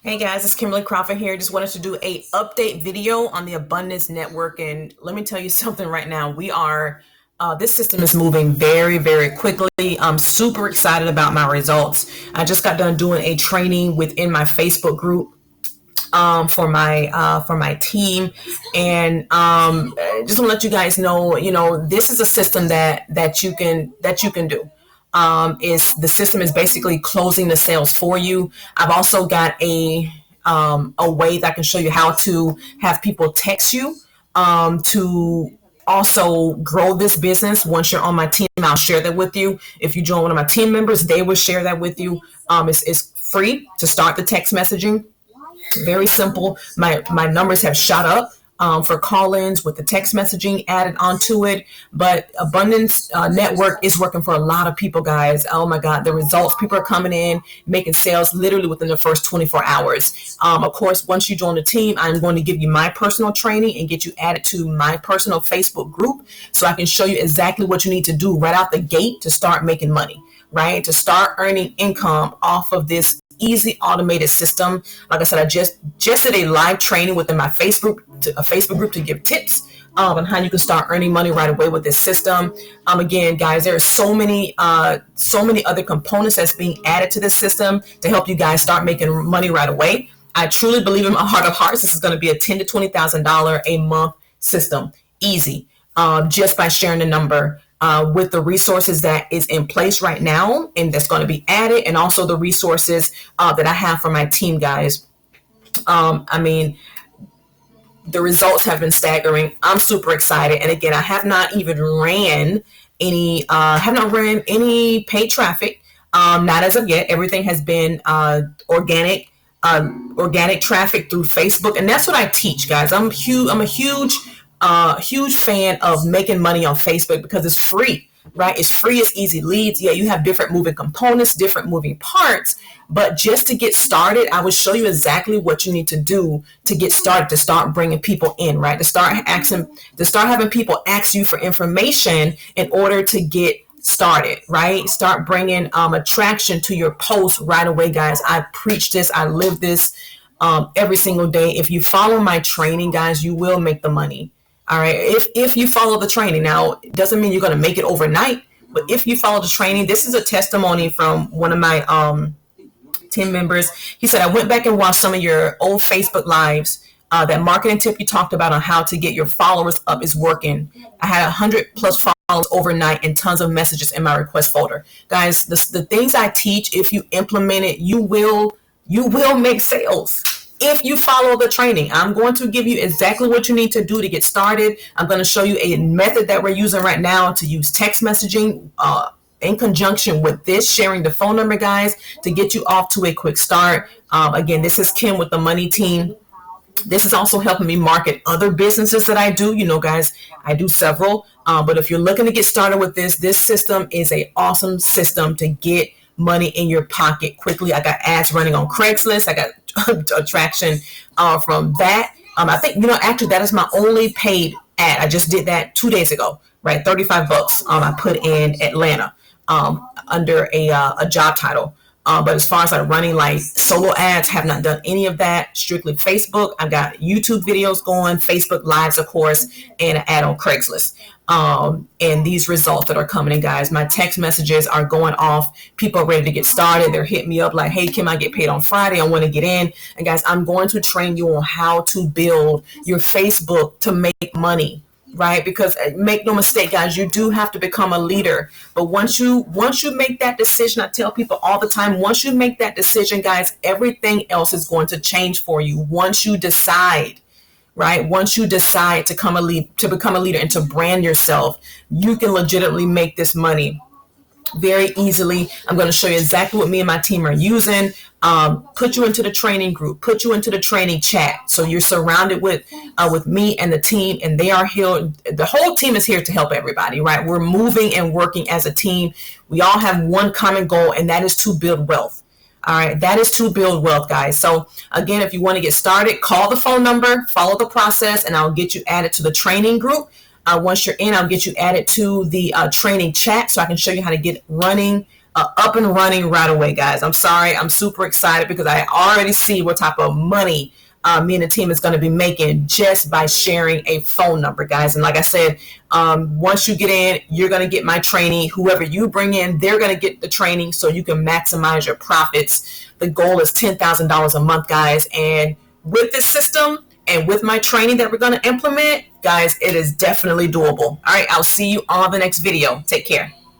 Hey guys, it's Kimberly Crawford here. Just wanted to do a update video on the Abundance Network, and let me tell you something right now. This system is moving very, very quickly. I'm super excited about my results. I just got done doing a training within my Facebook group for my team, and just want to let you guys know, this is a system that you can do. Is the system is basically closing the sales for you. I've also got a way that I can show you how to have people text you to also grow this business. Once you're on my team, I'll share that with you. If you join one of my team members, they will share that with you. It's free to start the text messaging. Very simple. My numbers have shot up for call-ins with the text messaging added onto it. But Abundance Network is working for a lot of people, guys. Oh my God, the results, people are coming in, making sales literally within the first 24 hours. Of course, once you join the team, I'm going to give you my personal training and get you added to my personal Facebook group so I can show you exactly what you need to do right out the gate to start making money, right? To start earning income off of this easy automated system. Like I said, I just did a live training within my Facebook group to give tips on how you can start earning money right away with this system. Again, guys, there are so many other components that's being added to this system to help you guys start making money right away. I truly believe in my heart of hearts, this is going to be a $10,000 to $20,000 a month system, easy, just by sharing the number. With the resources that is in place right now and that's going to be added, and also the resources that I have for my team, guys. The results have been staggering. I'm super excited. And again, I have not even ran any paid traffic. Not as of yet. Everything has been organic traffic through Facebook. And that's what I teach, guys. I'm a huge fan of making money on Facebook because it's free, right? It's free, it's easy leads. Yeah, you have different moving components, different moving parts, but just to get started, I will show you exactly what you need to do to get started, to start bringing people in, right? To start having people ask you for information in order to get started, right? Start bringing attraction to your posts right away, guys. I preach this, I live this every single day. If you follow my training, guys, you will make the money. All right. If you follow the training, now it doesn't mean you're going to make it overnight, but if you follow the training, this is a testimony from one of my team members. He said, I went back and watched some of your old Facebook lives. That marketing tip you talked about on how to get your followers up is working. I had 100 plus followers overnight and tons of messages in my request folder. Guys, the things I teach, if you implement it, you will make sales. If you follow the training, I'm going to give you exactly what you need to do to get started. I'm going to show you a method that we're using right now to use text messaging in conjunction with this, sharing the phone number, guys, to get you off to a quick start. Again, this is Kim with the Money Team. This is also helping me market other businesses that I do. Guys, I do several. But if you're looking to get started with this system is an awesome system to get money in your pocket quickly. I got ads running on Craigslist. I got attraction from that. I think, actually that is my only paid ad. I just did that 2 days ago, right? $35. I put in Atlanta under a job title. But as far as like running like solo ads, have not done any of that. Strictly Facebook. I've got YouTube videos going, Facebook Lives, of course, and an ad on Craigslist. And these results that are coming in, guys, my text messages are going off. People are ready to get started. They're hitting me up like, hey, Kim, I get paid on Friday. I want to get in. And guys, I'm going to train you on how to build your Facebook to make money. Right? Because make no mistake, guys, you do have to become a leader. But once you make that decision, I tell people all the time, once you make that decision, guys, everything else is going to change for you. Once you decide, right? Once you decide to become a leader and to brand yourself, you can legitimately make this money very easily. I'm going to show you exactly what me and my team are using. Put you into the training group, put you into the training chat. So you're surrounded with me and the team, and they are here. The whole team is here to help everybody, right? We're moving and working as a team. We all have one common goal, and that is to build wealth. All right. That is to build wealth, guys. So again, if you want to get started, call the phone number, follow the process, and I'll get you added to the training group. Once you're in, I'll get you added to the training chat so I can show you how to get running up and running right away, guys. I'm sorry. I'm super excited because I already see what type of money me and the team is going to be making just by sharing a phone number, guys. And like I said, once you get in, you're going to get my training. Whoever you bring in, they're going to get the training so you can maximize your profits. The goal is $10,000 a month, guys. And with this system and with my training that we're going to implement, guys, it is definitely doable. All right, I'll see you on the next video. Take care.